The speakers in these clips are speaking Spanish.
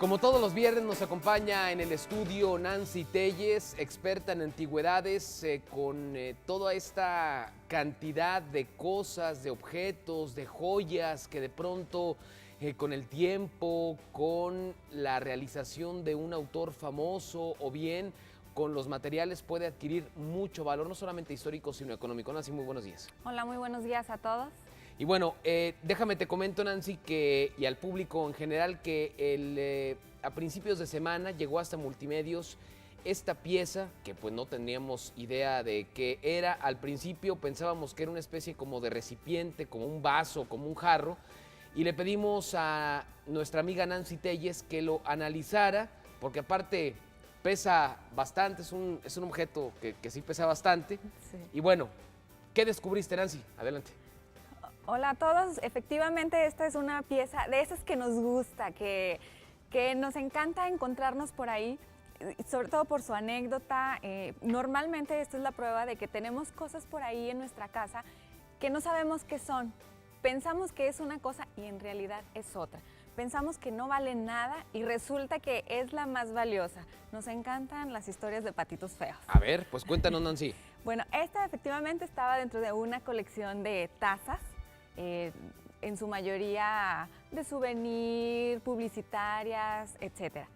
Como todos los viernes nos acompaña en el estudio Nancy Telles, experta en antigüedades, con toda esta cantidad de cosas, de objetos, de joyas que de pronto con el tiempo, con la realización de un autor famoso o bien con los materiales puede adquirir mucho valor, no solamente histórico sino económico. Nancy, muy buenos días. Hola, muy buenos días a todos. Y bueno, déjame te comento, Nancy, y al público en general, que a principios de semana llegó hasta Multimedios esta pieza, que pues no teníamos idea de qué era. Al principio pensábamos que era una especie como de recipiente, como un vaso, como un jarro, y le pedimos a nuestra amiga Nancy Telles que lo analizara, porque aparte pesa bastante, es un objeto que sí pesa bastante. Sí. Y bueno, ¿qué descubriste, Nancy? Adelante. Hola a todos, efectivamente esta es una pieza de esas que nos gusta, que nos encanta encontrarnos por ahí, sobre todo por su anécdota. Normalmente esto es la prueba de que tenemos cosas por ahí en nuestra casa que no sabemos qué son. Pensamos que es una cosa y en realidad es otra. Pensamos que no vale nada y resulta que es la más valiosa. Nos encantan las historias de patitos feos. A ver, pues cuéntanos, Nancy. Bueno, esta efectivamente estaba dentro de una colección de tazas, en su mayoría de souvenir, publicitarias, etc.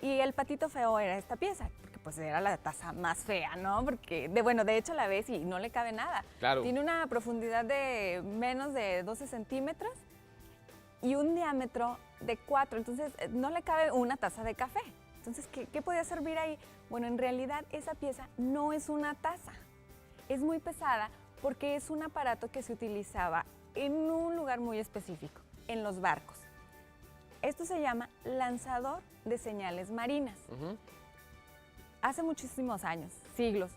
Y el patito feo era esta pieza, porque pues era la taza más fea, ¿no? Porque, de hecho la ves y no le cabe nada. Claro. Tiene una profundidad de menos de 12 centímetros y un diámetro de 4, entonces no le cabe una taza de café. Entonces, ¿qué podía servir ahí? Bueno, en realidad esa pieza no es una taza, es muy pesada porque es un aparato que se utilizaba en un lugar muy específico, en los barcos. Esto se llama lanzador de señales marinas. Hace muchísimos años, siglos,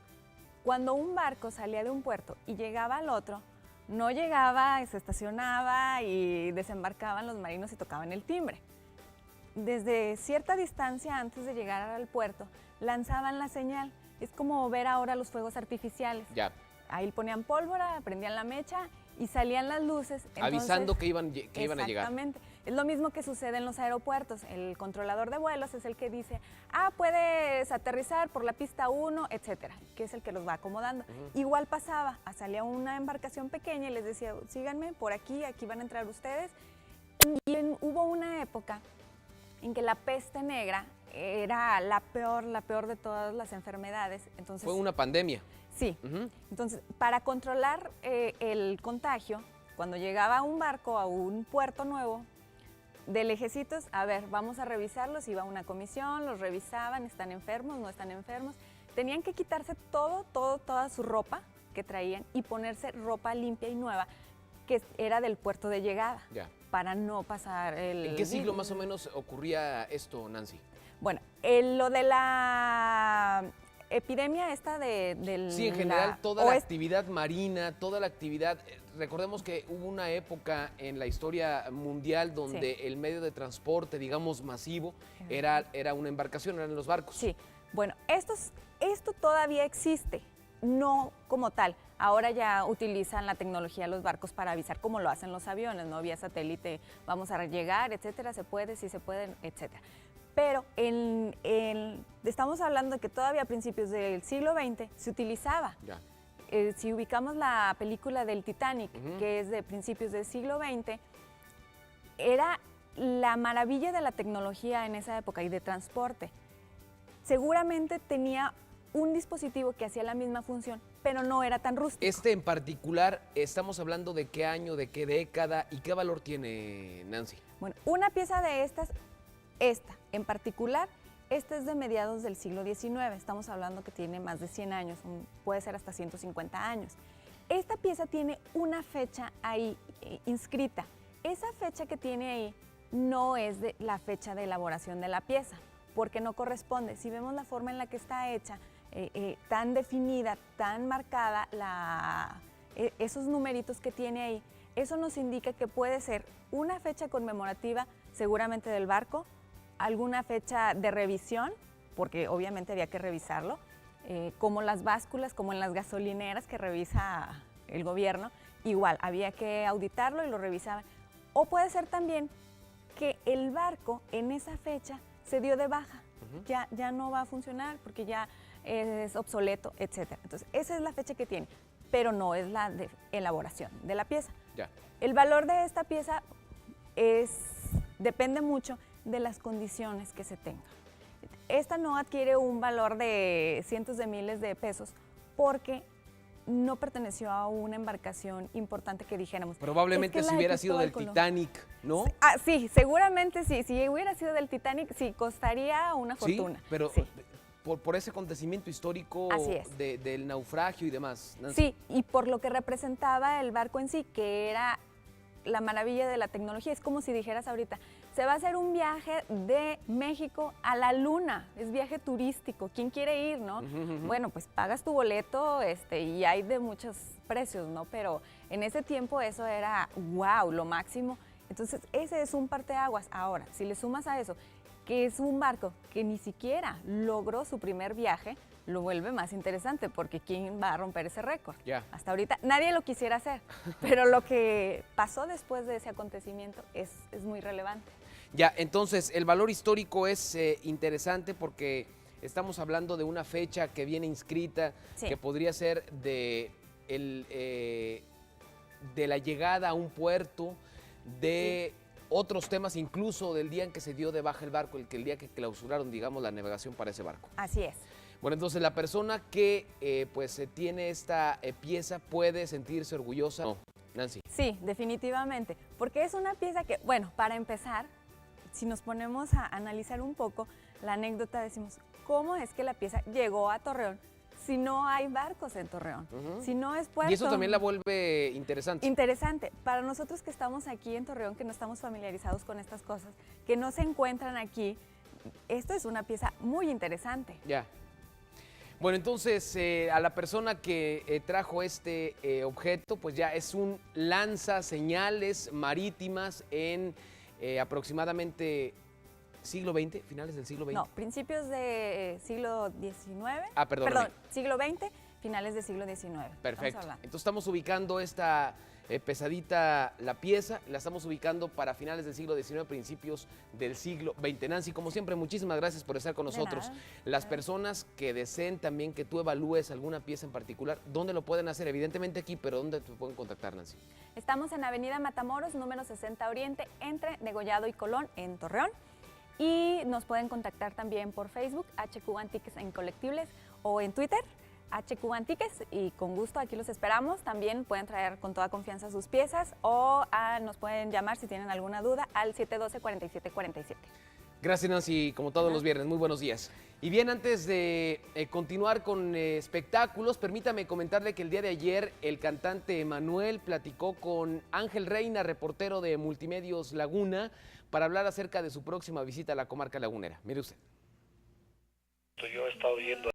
cuando un barco salía de un puerto y llegaba al otro, no llegaba, se estacionaba y desembarcaban los marinos y tocaban el timbre. Desde cierta distancia antes de llegar al puerto, lanzaban la señal. Es como ver ahora los fuegos artificiales. Ya. Ahí ponían pólvora, prendían la mecha y salían las luces. Avisando que iban a llegar. Exactamente. Es lo mismo que sucede en los aeropuertos. El controlador de vuelos es el que dice, puedes aterrizar por la pista 1, etcétera, que es el que los va acomodando. Igual pasaba, salía una embarcación pequeña y les decía, síganme por aquí, aquí van a entrar ustedes. Y hubo una época en que la peste negra era la peor de todas las enfermedades. Entonces, fue una pandemia. Sí. Entonces, para controlar el contagio, cuando llegaba un barco a un puerto nuevo, de lejecitos, a ver, vamos a revisarlos, iba una comisión, los revisaban, están enfermos, no están enfermos. Tenían que quitarse toda su ropa que traían y ponerse ropa limpia y nueva, que era del puerto de llegada, Ya. para no pasar el... ¿En qué siglo más o menos ocurría esto, Nancy? Bueno, lo de la epidemia esta Sí, en general toda la actividad marina, toda la actividad, recordemos que hubo una época en la historia mundial donde sí, el medio de transporte, digamos, masivo, era una embarcación, eran los barcos. Sí, bueno, esto todavía existe, no como tal. Ahora ya utilizan la tecnología de los barcos para avisar como lo hacen los aviones, ¿no? Vía satélite, vamos a llegar, etcétera, se puede, sí se pueden, etcétera. Pero estamos hablando de que todavía a principios del siglo XX se utilizaba. Ya. Si ubicamos la película del Titanic, que es de principios del siglo XX, era la maravilla de la tecnología en esa época y de transporte. Seguramente tenía un dispositivo que hacía la misma función, pero no era tan rústico. Este en particular, estamos hablando de qué año, de qué década y qué valor tiene, Nancy. Bueno, una pieza de estas, esta en particular, esta es de mediados del siglo XIX, estamos hablando que tiene más de 100 años, puede ser hasta 150 años. Esta pieza tiene una fecha ahí inscrita. Esa fecha que tiene ahí no es la fecha de elaboración de la pieza, porque no corresponde. Si vemos la forma en la que está hecha, tan definida, tan marcada, esos numeritos que tiene ahí, eso nos indica que puede ser una fecha conmemorativa, seguramente del barco, alguna fecha de revisión, porque obviamente había que revisarlo, como las básculas, como en las gasolineras que revisa el gobierno, igual había que auditarlo y lo revisaban. O puede ser también que el barco en esa fecha se dio de baja. Ya no va a funcionar porque ya es obsoleto, etc. Entonces, esa es la fecha que tiene, pero no es la de elaboración de la pieza. Ya. El valor de esta pieza depende mucho de las condiciones que se tengan. Esta no adquiere un valor de cientos de miles de pesos porque no perteneció a una embarcación importante que dijéramos. Probablemente es que si hubiera sido del Cristóbal Colón. Titanic, ¿no? Sí, seguramente sí. Si hubiera sido del Titanic, sí, costaría una fortuna. Sí, pero sí. por ese acontecimiento histórico Así es. del naufragio y demás, Nancy. Sí, y por lo que representaba el barco en sí, que era la maravilla de la tecnología. Es como si dijeras ahorita, se va a hacer un viaje de México a la Luna, es viaje turístico, ¿quién quiere ir, no? Bueno, pues pagas tu boleto y hay de muchos precios, ¿no? Pero en ese tiempo eso era, wow, lo máximo. Entonces, ese es un parteaguas. Ahora, si le sumas a eso, que es un barco que ni siquiera logró su primer viaje, lo vuelve más interesante, porque ¿quién va a romper ese récord? Ya. Hasta ahorita nadie lo quisiera hacer, pero lo que pasó después de ese acontecimiento es muy relevante. Ya, entonces el valor histórico es interesante porque estamos hablando de una fecha que viene inscrita, Sí. que podría ser de la llegada a un puerto, de otros temas, incluso del día en que se dio de baja el barco, el día que clausuraron, digamos, la navegación para ese barco. Así es. Bueno, entonces la persona que tiene esta pieza puede sentirse orgullosa. No, Nancy. Sí, definitivamente, porque es una pieza que, bueno, para empezar, si nos ponemos a analizar un poco la anécdota, decimos, ¿cómo es que la pieza llegó a Torreón si no hay barcos en Torreón? Si no es puerto. Y eso también la vuelve interesante. Interesante. Para nosotros que estamos aquí en Torreón, que no estamos familiarizados con estas cosas, que no se encuentran aquí, esto es una pieza muy interesante. Ya. Bueno, entonces a la persona que trajo este objeto, pues ya es un lanza señales marítimas en aproximadamente siglo XX, finales del siglo XX. No, principios de siglo XIX. Ah, perdóname. Perdón, siglo XX, finales del siglo XIX. Perfecto. Estamos hablando. Entonces estamos ubicando esta pesadita, la pieza, la estamos ubicando para finales del siglo XIX, principios del siglo XX. Nancy, como siempre, muchísimas gracias por estar con De nosotros. nada. Las personas que deseen también que tú evalúes alguna pieza en particular, ¿dónde lo pueden hacer? Evidentemente aquí, pero ¿dónde te pueden contactar, Nancy? Estamos en Avenida Matamoros, número 60 Oriente, entre Degollado y Colón, en Torreón. Y nos pueden contactar también por Facebook, HQ Antiques en Colectibles, o en Twitter, HQ Antiques, y con gusto aquí los esperamos. También pueden traer con toda confianza sus piezas o nos pueden llamar si tienen alguna duda al 712-4747. Gracias, Nancy, como todos los viernes. Muy buenos días. Y bien, antes de continuar con espectáculos, permítame comentarle que el día de ayer el cantante Manuel platicó con Ángel Reina, reportero de Multimedios Laguna, para hablar acerca de su próxima visita a la comarca lagunera. Mire usted. Yo he estado yendo